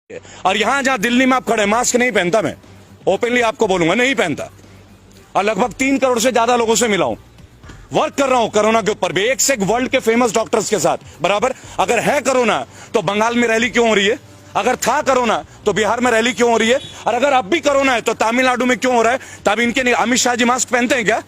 और यहां जहां दिल्ली में आप खड़े, मास्क नहीं पहनता, मैं ओपनली आपको बोलूंगा नहीं पहनता, और लगभग 3 करोड़ से ज्यादा लोगों से मिला हूं, वर्क कर रहा हूं कोरोना के ऊपर भी, एक से एक वर्ल्ड के फेमस डॉक्टर्स के साथ बराबर। अगर है कोरोना तो बंगाल में रैली क्यों हो रही है? अगर था कोरोना तो बिहार में रैली क्यों हो रही है? और अगर अब भी कोरोना है तो तमिलनाडु में क्यों हो रहा है? तब इनके अमित शाह जी मास्क पहनते हैं क्या?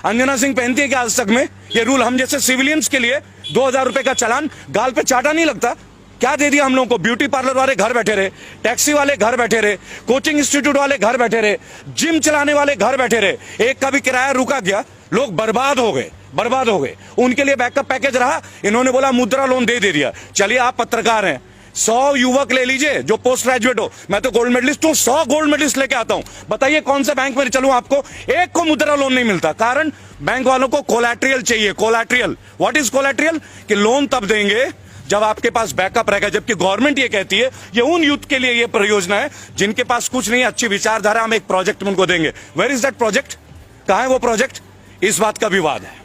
अंजना सिंह पहनती है क्या आज तक में? ये रूल हम जैसे सिविलियंस के लिए 2000 रुपए का चालान गाल पे चाटा नहीं लगता? क्या दे दिया हम लोगों को? ब्यूटी पार्लर वाले घर बैठे रहे, टैक्सी वाले घर बैठे रहे, कोचिंग इंस्टीट्यूट वाले घर बैठे रहे, जिम चलाने वाले घर बैठे रहे, एक का भी किराया रुका गया, लोग बर्बाद हो गए, बर्बाद हो गए। उनके लिए बैकअप पैकेज रहा, इन्होंने बोला मुद्रा लोन दे दिया। चलिए आप पत्रकार हैं, 100 युवक ले लीजिए जो पोस्ट ग्रेजुएट हो, मैं तो गोल्ड मेडलिस्ट हूं, 100 गोल्ड मेडलिस्ट लेके आता हूं, बताइए कौन से बैंक में चलूं? आपको एक को मुद्रा लोन नहीं मिलता, कारण बैंक वालों को कोलैटरल चाहिए। Collateral, what is collateral? कि लोन तब देंगे जब आपके पास बैकअप रहेगा, जबकि गवर्नमेंट ये कहती है ये उन यूथ के लिए ये परियोजना है जिनके पास कुछ नहीं, अच्छी विचारधारा, हम एक प्रोजेक्ट उनको देंगे। Where is that project? कहां है वो प्रोजेक्ट? इस बात का विवाद है।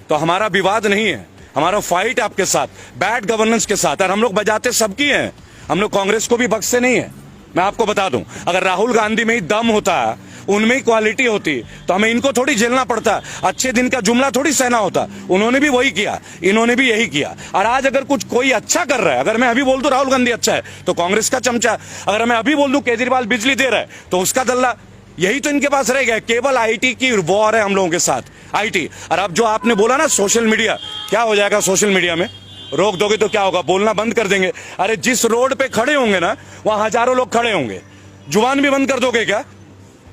तो हमारा विवाद नहीं है, हमारा फाइट आपके साथ, बैड गवर्नेंस के साथ, और हम लोग बजाते सबकी हैं, हम लोग कांग्रेस को भी बख्शे नहीं है। मैं आपको बता दूं, अगर राहुल गांधी में ही दम होता, उनमें ही क्वालिटी होती, तो हमें इनको थोड़ी झेलना पड़ता, अच्छे दिन का जुमला थोड़ी सहना होता। उन्होंने भी वही किया, इन्होंने भी यही किया। और आज अगर कुछ कोई अच्छा कर रहा है, अगर मैं अभी बोल दूं राहुल गांधी अच्छा है तो कांग्रेस का चमचा, अगर मैं अभी बोल दूं केजरीवाल बिजली दे रहा है तो उसका दल्ला, यही तो इनके पास रह गया। केवल आईटी की वॉर है हम लोगों के साथ, आईटी। और अब जो आपने बोला ना सोशल मीडिया, क्या हो जाएगा सोशल मीडिया में? रोक दोगे तो क्या होगा? बोलना बंद कर देंगे। अरे जिस रोड पे खड़े होंगे ना, वहां हजारों लोग खड़े होंगे। जुबान भी बंद कर दोगे क्या?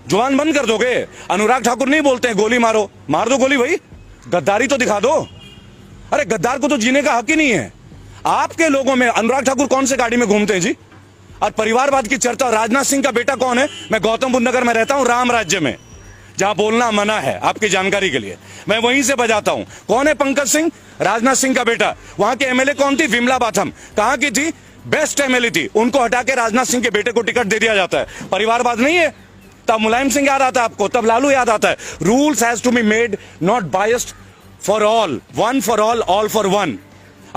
जुबान बंद कर दोगे? अनुराग ठाकुर नहीं बोलते हैं गोली मारो, मार दो गोली भाई, गद्दारी तो दिखा दो। अरे गद्दार को तो जीने का हक ही नहीं है। आपके लोगों में अनुराग ठाकुर कौन से गाड़ी में घूमते हैं जी? और परिवारवाद की चर्चा, राजनाथ सिंह का बेटा कौन है? मैं गौतम बुद्ध नगर में रहता हूं, राम राज्य में, जहां बोलना मना है, आपकी जानकारी के लिए, मैं वहीं से बजाता हूं। कौन है पंकज सिंह? राजनाथ सिंह का बेटा। वहां के एमएलए कौन थी? विमला बाथम। कहां की थी? बेस्ट एमएलए थी, उनको हटा के राजनाथ सिंह के बेटे को टिकट दे दिया जाता है। परिवारवाद नहीं है? तब मुलायम सिंह याद आता है आपको, तब लालू याद आता है। Rules has to be made not biased for all, one for all for one.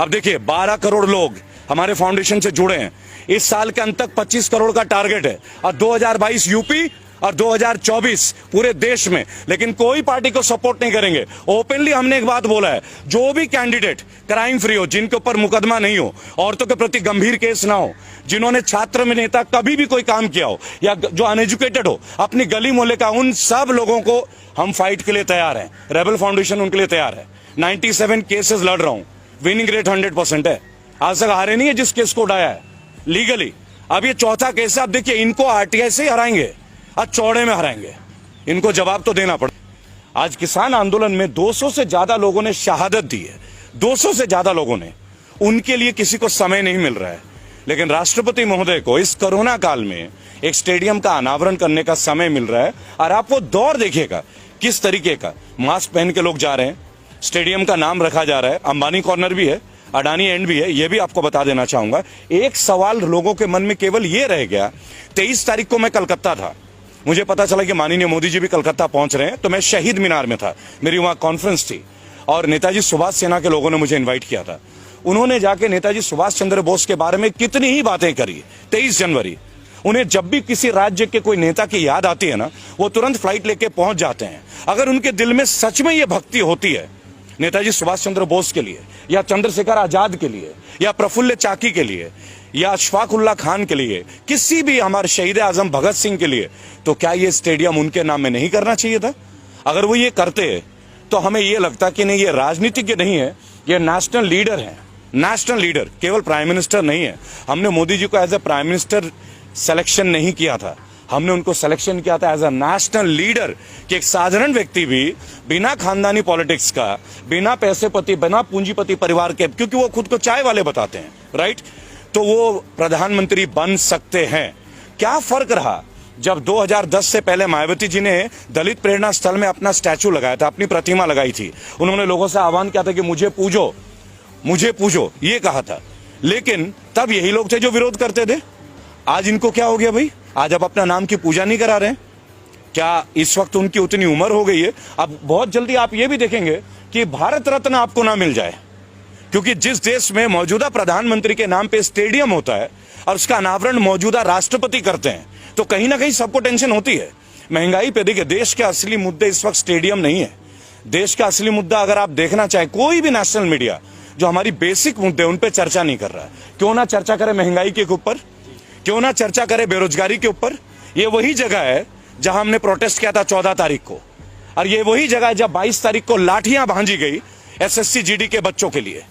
अब देखिए 12 करोड़ लोग हमारे फाउंडेशन से जुड़े हैं, इस साल के अंत तक 25 करोड़ का टारगेट है, और 2022 यूपी और 2024 पूरे देश में। लेकिन कोई पार्टी को सपोर्ट नहीं करेंगे। ओपनली हमने एक बात बोला है, जो भी कैंडिडेट क्राइम फ्री हो, जिनके ऊपर मुकदमा नहीं हो, औरतों के प्रति गंभीर केस ना हो, जिन्होंने छात्र में नेता कभी भी कोई काम किया हो, या जो अनएजुकेटेड हो, अपनी गली मोहल्ले का, उन सब लोगों को हम फाइट के लिए तैयार हैं। रेबल फाउंडेशन उनके लिए तैयार है। 97 केसेस लड़ रहा हूं, विनिंग रेट 100% है। आज तक हारे नहीं है जिस केस को उठाया है लीगली। अब ये चौथा केस है। अब देखिए इनको आरटीआई से ही हराएंगे, आज चौड़े में हराएंगे, इनको जवाब तो देना पड़े। आज किसान आंदोलन में 200 से ज्यादा लोगों ने शहादत दी है, 200 से ज्यादा लोगों ने। उनके लिए किसी को समय नहीं मिल रहा है, लेकिन राष्ट्रपति महोदय को इस कोरोना काल में एक स्टेडियम का अनावरण करने का समय मिल रहा है। और आप वो दौर देखिएगा किस तरीके का, मास्क पहन के लोग जा रहे हैं, स्टेडियम का नाम रखा जा रहा है, अंबानी कॉर्नर भी है, अडानी एंड भी है। यह भी आपको बता देना चाहूंगा। एक सवाल लोगों के मन में केवल यह रह गया, 23 तारीख को मैं कलकत्ता था, मुझे पता चला कि माननीय मोदी जी भी कलकत्ता पहुंच रहे हैं, तो मैं शहीद मीनार में था, मेरी वहां कॉन्फ्रेंस थी, और नेताजी सुभाष सेना के लोगों ने मुझे इन्वाइट किया था। उन्होंने जाके नेताजी सुभाष चंद्र बोस के बारे में कितनी ही बातें करी। 23 जनवरी, उन्हें जब भी किसी राज्य के कोई नेता की याद आती है ना, वो तुरंत फ्लाइट लेके पहुंच जाते हैं। अगर उनके दिल में सच में ये भक्ति होती है नेताजी सुभाष चंद्र बोस के लिए, या चंद्रशेखर आजाद के लिए, या प्रफुल्ल चाकी के लिए, या अशफाक उल्लाह खान के लिए, किसी भी हमारे शहीद आजम भगत सिंह के लिए, तो क्या ये स्टेडियम उनके नाम में नहीं करना चाहिए था? अगर वो ये करते तो हमें ये लगता कि नहीं, ये राजनीतिज्ञ नहीं है, ये नेशनल लीडर है। नेशनल लीडर, केवल प्राइम मिनिस्टर नहीं है। हमने मोदी जी को as a prime minister selection नहीं किया था, हमने उनको सिलेक्शन किया था एज अ नेशनल लीडर, कि एक साधारण व्यक्ति भी बिना खानदानी पॉलिटिक्स का, बिना पैसेपति, बिना पूंजीपति परिवार के, क्योंकि वो खुद को चाय वाले बताते हैं, राइट, तो वो प्रधानमंत्री बन सकते हैं। क्या फर्क रहा जब 2010 से पहले मायावती जी ने दलित प्रेरणा स्थल में अपना स्टैचू लगाया था, अपनी प्रतिमा लगाई थी, उन्होंने लोगों से आह्वान किया था कि मुझे पूजो, मुझे पूजो, ये कहा था। लेकिन तब यही लोग थे जो विरोध करते थे। आज इनको क्या हो गया भाई? आज अब अपना नाम की पूजा नहीं करा रहे? क्या इस वक्त उनकी उतनी उम्र हो गई है? अब बहुत जल्दी आप ये भी देखेंगे कि भारत रत्न आपको ना मिल जाए, क्योंकि जिस देश में मौजूदा प्रधानमंत्री के नाम पे स्टेडियम होता है, और उसका अनावरण मौजूदा राष्ट्रपति करते हैं, तो कहीं ना कहीं सबको टेंशन होती है। महंगाई पे देखिए, देश के असली मुद्दे इस वक्त स्टेडियम नहीं है। देश का असली मुद्दा अगर आप देखना चाहे, कोई भी नेशनल मीडिया जो हमारी बेसिक मुद्दे उन पे चर्चा नहीं कर रहा है। क्यों ना चर्चा करे महंगाई के ऊपर, क्यों ना चर्चा करे बेरोजगारी के ऊपर। ये वही जगह है जहां हमने प्रोटेस्ट किया था 14 तारीख को, और ये वही जगह है जब 22 तारीख को लाठियां भांजी गई एसएससी जीडी के बच्चों के लिए।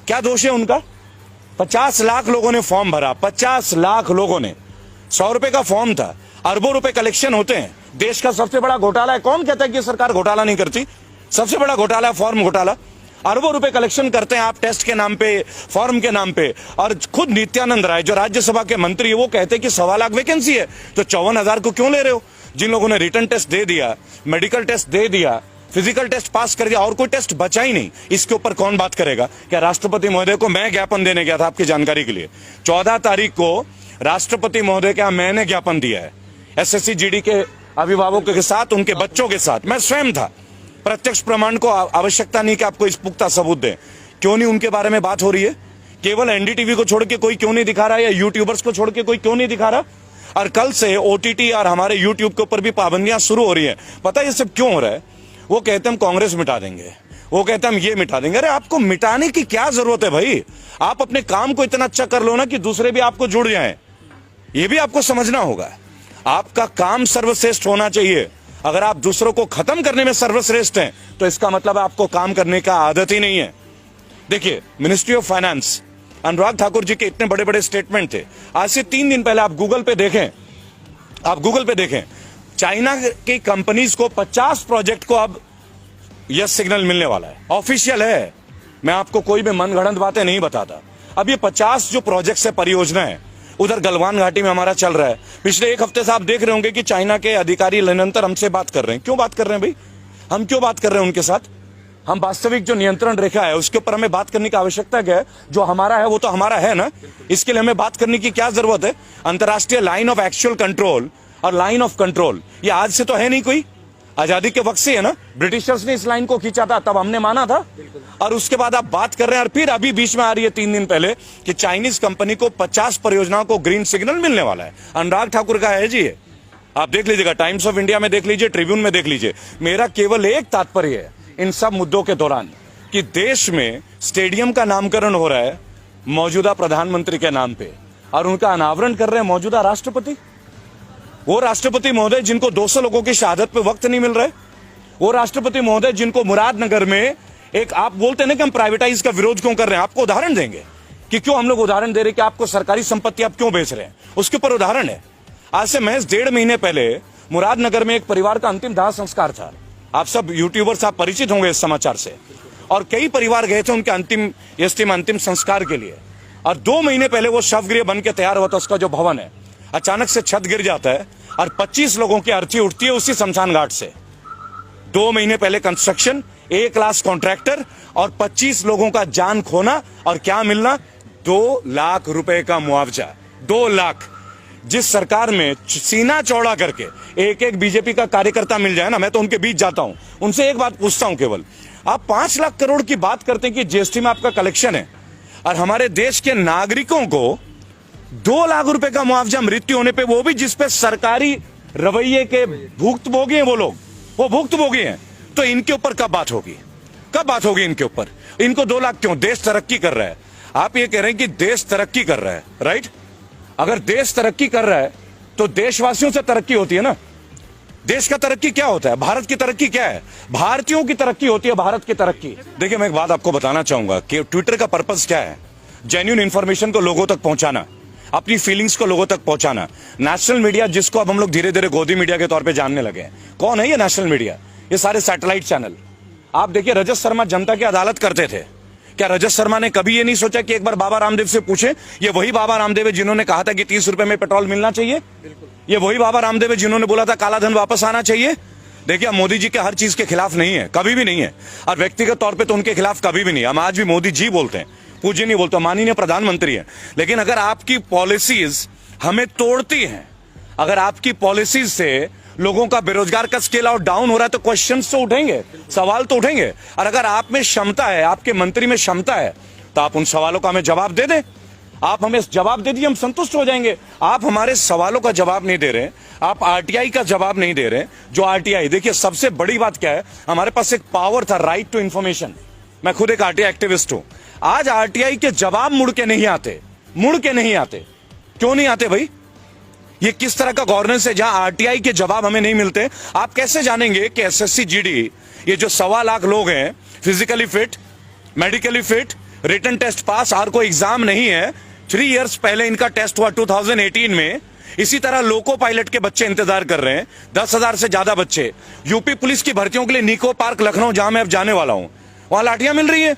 क्या दोष है उनका? 50 लाख लोगों ने फॉर्म भरा, 50 लाख लोगों ने। 100 रुपए का फॉर्म था, अरबों रुपए कलेक्शन होते हैं। देश का सबसे बड़ा घोटाला है। कौन कहता है कि सरकार घोटाला नहीं करती? सबसे बड़ा घोटाला है फॉर्म घोटाला। अरबों रुपए कलेक्शन करते हैं आप टेस्ट के नाम पे, फॉर्म के नाम पे। और खुद नित्यानंद राय जो राज्यसभा के मंत्री है, वो कहते हैं कि 1.25 लाख वैकेंसी है, तो 54,000 को क्यों ले रहे हो? जिन लोगों ने रिटर्न टेस्ट दे दिया, मेडिकल टेस्ट दे दिया, फिजिकल टेस्ट पास कर दिया, और कोई टेस्ट बचा ही नहीं, इसके ऊपर कौन बात करेगा? क्या राष्ट्रपति महोदय को मैं ज्ञापन देने गया था, आपकी जानकारी के लिए। 14 तारीख को राष्ट्रपति महोदय का मैंने ज्ञापन दिया है एसएससी जीडी के अभिभावकों के साथ, उनके बच्चों के साथ। मैं स्वयं था। प्रत्यक्ष प्रमाण को आवश्यकता नहीं कि आपको इस पुख्ता सबूत दें। क्यों नहीं उनके बारे में बात हो रही है? केवल एनडीटीवी को छोड़ के कोई क्यों नहीं दिखा रहा है, या यूट्यूबर्स को छोड़ के कोई क्यों नहीं दिखा रहा? और कल से ओटीटी और हमारे यूट्यूब के ऊपर भी पाबंदियां शुरू हो रही है। पता है ये सब क्यों हो रहा है? वो कहते हम कांग्रेस मिटा देंगे, वो कहते हम ये मिटा देंगे। अरे आपको मिटाने की क्या जरूरत है भाई? आप अपने काम को इतना अच्छा कर लो ना कि दूसरे भी आपको जुड़ जाएं। ये भी आपको समझना होगा। आपका काम सर्वश्रेष्ठ होना चाहिए। अगर आप दूसरों को खत्म करने में सर्वश्रेष्ठ हैं, तो इसका मतलब आपको काम करने का आदत ही नहीं है। देखिए, ministry of finance, Anurag Thakur ji के इतने बड़े बड़े स्टेटमेंट थे। आज से 3 दिन पहले आप गूगल पे देखें, चाइना की कंपनीज को 50 प्रोजेक्ट को अब यस सिग्नल मिलने वाला है। ऑफिशियल है, मैं आपको कोई भी मनगढ़ंत बातें नहीं बताता। अब ये 50 जो प्रोजेक्ट्स है, परियोजना है, उधर गलवान घाटी में हमारा चल रहा है। पिछले 1 हफ्ते से आप देख रहे होंगे कि चाइना के अधिकारी निरंतर हमसे बात कर रहे हैं। क्यों बात कर रहे हैं भाई? हम क्यों बात कर रहे हैं उनके साथ? हम वास्तविक जो नियंत्रण रेखा है उसके ऊपर हमें बात करने की आवश्यकता क्या है? जो हमारा है वो तो हमारा है ना, इसके लिए हमें बात करने की क्या जरूरत है? अंतर्राष्ट्रीय लाइन ऑफ एक्चुअल कंट्रोल और लाइन ऑफ कंट्रोल ये आज से तो है नहीं, कोई आजादी के वक्त से है ना। ब्रिटिशर्स ने इस लाइन को खींचा था, तब हमने माना था। और उसके बाद आप बात कर रहे हैं, और फिर अभी बीच में आ रही है 3 दिन पहले कि चाइनीज कंपनी को 50 परियोजनाओं को ग्रीन सिग्नल मिलने वाला है। अनुराग ठाकुर का है जी ये, आप देख लीजिएगा, टाइम्स ऑफ इंडिया में देख लीजिए, ट्रिब्यून में देख लीजिए। मेरा केवल एक तात्पर्य है इन सब मुद्दों के दौरान कि देश में स्टेडियम का नामकरण हो रहा है मौजूदा प्रधानमंत्री के नाम पे, और उनका अनावरण कर रहे हैं मौजूदा राष्ट्रपति। वो राष्ट्रपति महोदय जिनको 200 लोगों की शहादत पे वक्त नहीं मिल रहा है, वो राष्ट्रपति महोदय जिनको मुरादनगर में एक, आप बोलते हैं ना कि हम प्राइवेटाइज का विरोध क्यों कर रहे हैं, आपको उदाहरण देंगे कि क्यों हम लोग उदाहरण दे रहे हैं कि आपको सरकारी संपत्ति आप क्यों बेच रहे हैं, उसके ऊपर उदाहरण है। आज से महज 1.5 महीने पहले मुरादनगर में एक परिवार का अंतिम दाह संस्कार था। आप सब यूट्यूबर्स आप परिचित होंगे इस समाचार से, और कई परिवार गए थे उनके अंतिम संस्कार के लिए। और 2 महीने पहले वो शवगृह बन के तैयार हुआ था, उसका जो भवन है, अचानक से छत गिर जाता है और 25 लोगों की अर्थी उठती है उसी शमशान घाट से। 2 महीने पहले कंस्ट्रक्शन, 1 लाख कॉन्ट्रैक्टर और 25 लोगों का जान खोना, और क्या मिलना? 2 लाख रुपए का मुआवजा। 2 लाख। जिस सरकार में सीना चौड़ा करके एक बीजेपी का कार्यकर्ता मिल जाए ना, मैं तो उनके बीच जाता हूं, उनसे एक बात पूछता हूं केवल, आप 5 लाख करोड़ की बात करते हैं कि जीएसटी में आपका कलेक्शन है, और हमारे देश के नागरिकों को 2 लाख रुपए का मुआवजा मृत्यु होने पे, वो भी जिसपे सरकारी रवैये के भुक्तभोगी हैं वो लोग, वो भुक्तभोगी हैं, तो इनके ऊपर कब बात होगी? कब बात होगी इनके ऊपर? इनको 2 लाख क्यों? देश तरक्की कर रहा है। आप ये कह रहे हैं कि देश तरक्की कर रहा है, राइट? अगर देश तरक्की कर रहा है तो देशवासियों से तरक्की होती है ना। देश का तरक्की क्या होता है? भारत की तरक्की क्या है? भारतीयों की तरक्की होती है, भारत की तरक्की। देखिए, मैं एक बात आपको बताना चाहूंगा कि ट्विटर का पर्पस क्या है? जेन्युइन इंफॉर्मेशन को लोगों तक पहुंचाना, अपनी फीलिंग्स को लोगों तक पहुंचाना। नेशनल मीडिया, जिसको अब हम लोग धीरे धीरे गोदी मीडिया के तौर पे जानने लगे हैं, कौन है ये नेशनल मीडिया? ये सारे सैटेलाइट चैनल। आप देखिए, रजत शर्मा जनता की अदालत करते थे। क्या रजत शर्मा ने कभी ये नहीं सोचा कि एक बार बाबा रामदेव से पूछे? ये वही बाबा रामदेव है जिन्होंने कहा था कि 30 रुपए में पेट्रोल मिलना चाहिए। ये वही बाबा रामदेव है जिन्होंने बोला था काला धन वापस आना चाहिए। देखिए, मोदी जी के हर चीज के खिलाफ नहीं है, कभी भी नहीं है, और व्यक्तिगत तौर पे तो उनके खिलाफ कभी भी नहीं। हम आज भी मोदी जी बोलते हैं, पूज्य नहीं बोलते, माननीय प्रधानमंत्री है। लेकिन अगर आपकी पॉलिसीज हमें तोड़ती हैं, अगर आपकी पॉलिसीज से लोगों का बेरोजगार का स्केल आउट डाउन हो रहा है, तो क्वेश्चंस तो उठेंगे, सवाल तो उठेंगे। और अगर आप में क्षमता है, आपके मंत्री में क्षमता है, तो आप उन सवालों का हमें जवाब दे दें। आप हमें जवाब दे दीजिए, हम संतुष्ट हो जाएंगे। आप हमारे सवालों का जवाब नहीं दे रहे, आप आरटीआई का जवाब नहीं दे रहे। जो आरटीआई, देखिए सबसे बड़ी बात क्या है, हमारे पास एक पावर था, राइट टू इंफॉर्मेशन। मैं खुद एक आरटीआई एक्टिविस्ट हूं। आज आरटीआई के जवाब मुड़ के नहीं आते, मुड़ के नहीं आते। क्यों नहीं आते भाई? ये किस तरह का गवर्नेंस है जहां आरटीआई के जवाब हमें नहीं मिलते? आप कैसे जानेंगे कि एसएससी जीडी, ये जो 1.25 लाख लोग हैं, physically fit, medically fit, written test pass, और कोई एग्जाम नहीं है। 3 इयर्स पहले इनका टेस्ट हुआ 2018 में। इसी तरह लोको पायलट के बच्चे इंतजार कर रहे हैं, 10,000 से ज्यादा बच्चे। यूपी पुलिस की भर्तियों के लिए निको पार्क लखनऊ, जहां मैं अब जाने वाला हूं, वहां लाठियां मिल रही है।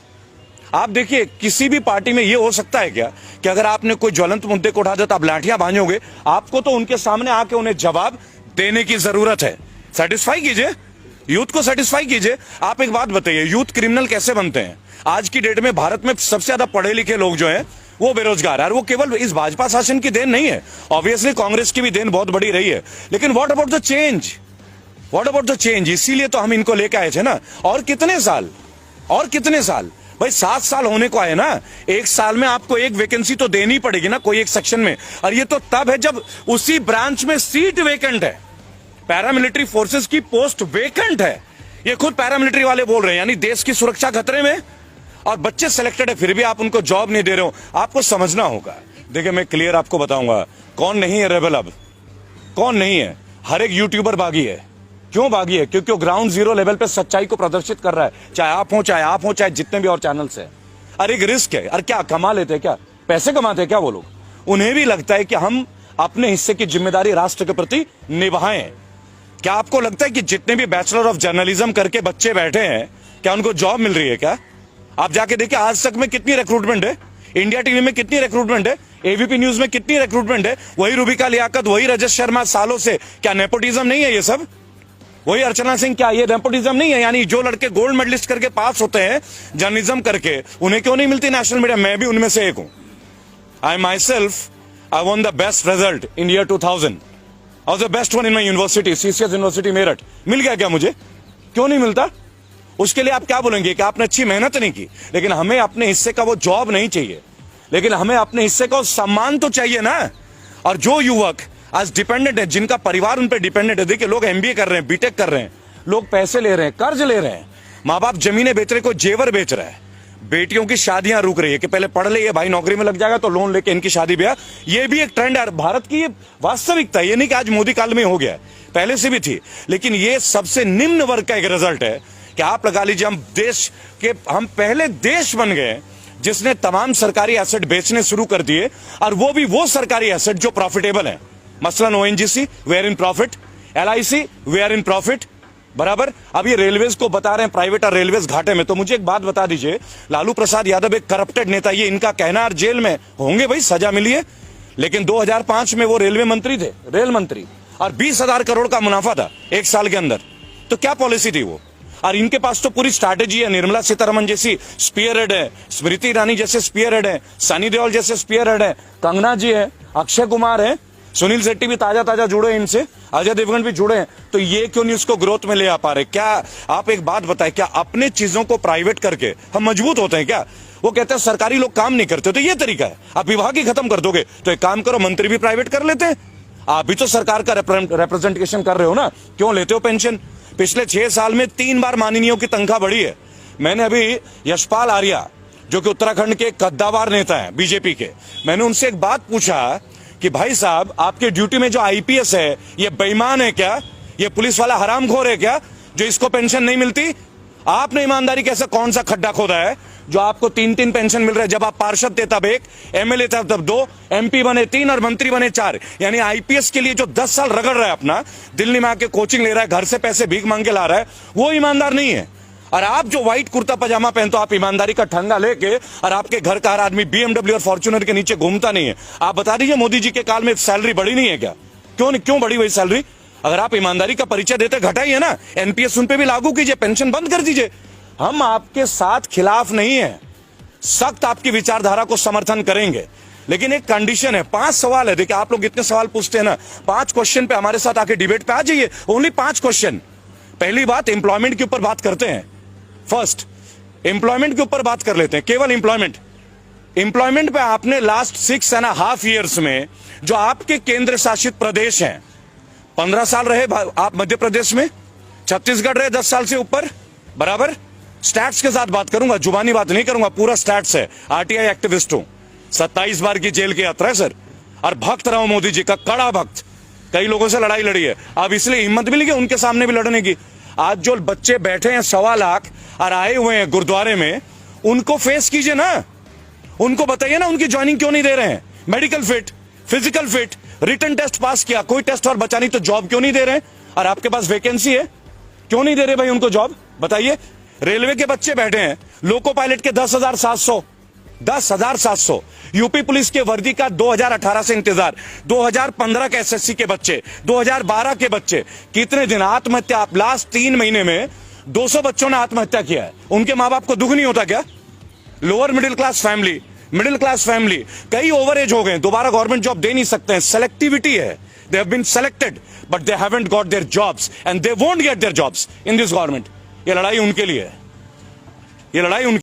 आप देखिए, किसी भी पार्टी में यह हो सकता है क्या कि अगर आपने कोई ज्वलंत मुद्दे को उठा दिया तो आप लाठियां भांजोगे? आपको तो उनके सामने आके उन्हें जवाब देने की जरूरत है। सेटिस्फाई कीजिए, यूथ को सेटिस्फाई कीजिए। आप एक बात बताइए, यूथ क्रिमिनल कैसे बनते हैं? आज की डेट में भारत में सबसे ज्यादा पढ़े लिखे लोग जो हैं वो बेरोजगार है, और वो केवल इस भाजपा शासन की देन नहीं है, ऑब्वियसली कांग्रेस की भी देन बहुत बड़ी रही है। लेकिन what about the change? What about the change? इसीलिए तो हम इनको लेके आए थे ना। और कितने साल, और कितने साल भाई? 7 साल होने को आए ना। 1 साल में आपको एक वैकेंसी तो देनी पड़ेगी ना, कोई एक सेक्शन में। और ये तो तब है जब उसी ब्रांच में सीट वेकेंट है, पैरामिलिट्री फोर्सेस की पोस्ट वेकेंट है। ये खुद पैरामिलिट्री वाले बोल रहे हैं, यानी देश की सुरक्षा खतरे में, और बच्चे सिलेक्टेड है, फिर भी आप उनको जॉब नहीं दे रहे हो। आपको समझना होगा। देखिए, मैं क्लियर आपको बताऊंगा कौन नहीं है रेबल। अब कौन नहीं है? हर एक यूट्यूबर बागी है। क्यों बागी है? क्योंकि वो ग्राउंड जीरो लेवल पे सच्चाई को प्रदर्शित कर रहा है, चाहे आप हो, चाहे जितने भी और चैनल्स है। अरे एक रिस्क है। अरे क्या कमा लेते हैं? क्या पैसे कमाते हैं क्या वो लोग? उन्हें भी लगता है कि हम अपने हिस्से की जिम्मेदारी राष्ट्र के प्रति निभाएं। क्या आपको लगता है कि जितने भी बैचलर ऑफ जर्नलिज्म करके बच्चे बैठे हैं, क्या उनको जॉब मिल रही है? क्या आप जाके देखिए, आज तक में कितनी रिक्रूटमेंट है, इंडिया टीवी में कितनी रिक्रूटमेंट है, एबीपी न्यूज में कितनी रिक्रूटमेंट है। वही रूबिका लियाकत, वही रजत शर्मा सालों से। क्या नेपोटिज्म नहीं है ये सब? वही अर्चना सिंह, क्या ये नेपोटिज्म नहीं है? यानी जो लड़के गोल्ड मेडलिस्ट करके पास होते हैं जर्नलिज्म करके, उन्हें क्यों नहीं मिलती नेशनल मीडिया? मैं भी उनमें से एक हूं। I myself, I won the best result in year 2000, और the best one in my university, CCS university Meerut. मिल गया क्या मुझे? क्यों नहीं मिलता? उसके लिए आप क्या बोलेंगे कि आपने अच्छी मेहनत नहीं की? लेकिन हमें अपने हिस्से का वो जॉब नहीं चाहिए, लेकिन हमें अपने हिस्से का सम्मान तो चाहिए ना। और जो युवक आज डिपेंडेंट है, जिनका परिवार उन पर डिपेंडेंट है, देखिए लोग एमबीए कर रहे हैं, बीटेक कर रहे हैं, लोग पैसे ले रहे हैं, कर्ज ले रहे हैं, माँ बाप जमीनें बेच रहे, कोई जेवर बेच रहा है, बेटियों की शादियां रुक रही है कि पहले पढ़ ले, ये भाई नौकरी में लग जाएगा तो लोन लेके इनकी शादी ब्याह। ये भी एक ट्रेंड है भारत की, ये वास्तविकता। ये नहीं कि आज मोदी काल में हो गया, पहले से भी थी। लेकिन ये सबसे निम्न वर्ग का एक रिजल्ट है कि आप लगा लीजिए, हम पहले देश बन गए जिसने तमाम सरकारी एसेट बेचने शुरू कर दिए, और वो भी वो सरकारी एसेट जो प्रॉफिटेबल है। मसलन ONGC, we are in profit, LIC, we are in profit, बराबर। अब ये रेलवेज को बता रहे हैं प्राइवेट और रेलवेज घाटे में। तो मुझे एक बात बता दीजिए, लालू प्रसाद यादव एक करप्टेड नेता, ये इनका कहना, और जेल में होंगे भाई, सजा मिली है। लेकिन 2005 में वो रेलवे मंत्री थे, रेल मंत्री, और 20,000 करोड़ का मुनाफा था 1 साल के अंदर। तो क्या पॉलिसी थी वो? और इनके पास तो पूरी स्ट्रैटेजी है। निर्मला सीतारमण जैसी स्पीयर हेड है, स्मृति ईरानी जैसे स्पीयर हेड है, सनी देओल जैसे स्पीयर हेड है, कंगना जी है, अक्षय कुमार है, सुनील शेट्टी भी ताजा जुड़े हैं इनसे, अजय देवगन भी जुड़े हैं। तो ये क्यों नहीं उसको ग्रोथ में ले आ पा रहे? क्या आप एक बात बताएं, क्या अपने चीजों को प्राइवेट करके हम मजबूत होते हैं क्या? वो कहते हैं सरकारी लोग काम नहीं करते, तो ये तरीका है, आप विभाग ही खत्म कर दोगे। तो एक काम करो, मंत्री भी प्राइवेट कर लेते हैं। आप भी तो सरकार का रिप्रेजेंटेशन कर रहे हो ना, क्यों लेते हो पेंशन? पिछले 6 साल में 3 बार माननीयों की तनख्वाह बढ़ी है। मैंने अभी यशपाल आर्या, जो कि उत्तराखंड के कद्दावर नेता है बीजेपी के, मैंने उनसे एक बात पूछा कि भाई साहब, आपके ड्यूटी में जो आईपीएस है, ये बेईमान है क्या? ये पुलिस वाला हरामखोर है क्या, जो इसको पेंशन नहीं मिलती? आपने ईमानदारी कैसे, कौन सा खड्डा खोदा है जो आपको 3-3 पेंशन मिल रहा है? जब आप पार्षद थे तब 1, एमएलए थे तब 2, एमपी बने 3 और मंत्री बने 4। यानी आईपीएस के लिए जो 10 साल रगड़ रहा है अपना, दिल्ली में आके कोचिंग ले रहा है, घर से पैसे भीख मांग के ला रहा है, वो ईमानदार नहीं है। और आप जो व्हाइट कुर्ता पजामा पहनते हो, आप ईमानदारी का ठंडा लेके, और आपके घर का हर आदमी बीएमडब्ल्यू और फॉर्च्यूनर के नीचे घूमता नहीं है। आप बता दीजिए, मोदी जी के काल में सैलरी बढ़ी नहीं है क्या? क्यों बढ़ी वही सैलरी? अगर आप ईमानदारी का परिचय देते, घटाइए ना, एनपीएस उन पे भी लागू कीजिए, पेंशन बंद कर दीजिए। हम आपके साथ खिलाफ नहीं है, सख्त आपकी विचारधारा को समर्थन करेंगे, लेकिन एक कंडीशन है। 5 सवाल है। देखिए, आप लोग इतने सवाल पूछते हैं ना, 5 क्वेश्चन पे हमारे साथ आके डिबेट पे आ जाइए, ओनली 5 क्वेश्चन। पहली बात, एम्प्लॉयमेंट के ऊपर बात करते हैं। फर्स्ट, एम्प्लॉयमेंट के ऊपर बात कर लेते हैं, केवल एम्प्लॉयमेंट। एम्प्लॉयमेंट पे आपने लास्ट 6.5 ईयर्स में जो आपके केंद्र शासित प्रदेश हैं, 15 साल रहे आप मध्य प्रदेश में, छत्तीसगढ़ रहे 10 साल से ऊपर, बराबर। स्टैट्स के साथ बात करूंगा, जुबानी बात नहीं करूंगा, पूरा स्टैट्स है। आरटीआई एक्टिविस्ट हूं, 27 बार की जेल की यात्रा है सर, और भक्त रहा हूं मोदी जी का, कड़ा भक्त। कई लोगों से लड़ाई लड़ी है, अब इसलिए हिम्मत मिली कि उनके सामने भी लड़ने की। आज जो बच्चे बैठे हैं 1.25 लाख और आए हुए हैं गुरुद्वारे में, उनको फेस कीजिए ना, उनको बताइए ना उनकी ज्वाइनिंग क्यों नहीं दे रहे हैं। Medical fit, physical fit, written test pass किया, कोई टेस्ट और बचा नहीं, तो जॉब क्यों नहीं दे रहे हैं? और आपके पास वैकेंसी है, क्यों नहीं दे रहे भाई उनको जॉब, बताइए। रेलवे के बच्चे बैठे हैं, लोको पायलट के 10,700, यूपी पुलिस के वर्दी का 2018 से इंतजार, 2015 के एसएससी के बच्चे, 2012 के बच्चे, कितने दिन आत्महत्या। आप लास्ट 3 महीने में 200 बच्चों ने आत्महत्या किया है। उनके मां बाप को दुख नहीं होता क्या? लोअर मिडिल क्लास फैमिली, कई ओवर एज हो गए, दोबारा गवर्नमेंट जॉब दे नहीं सकते हैं, सेलेक्टिविटी है। They have been selected but they haven't got their jobs and they won't get their jobs in this government. ये लड़ाई उनके लिए है, ये लड़ाई उनकी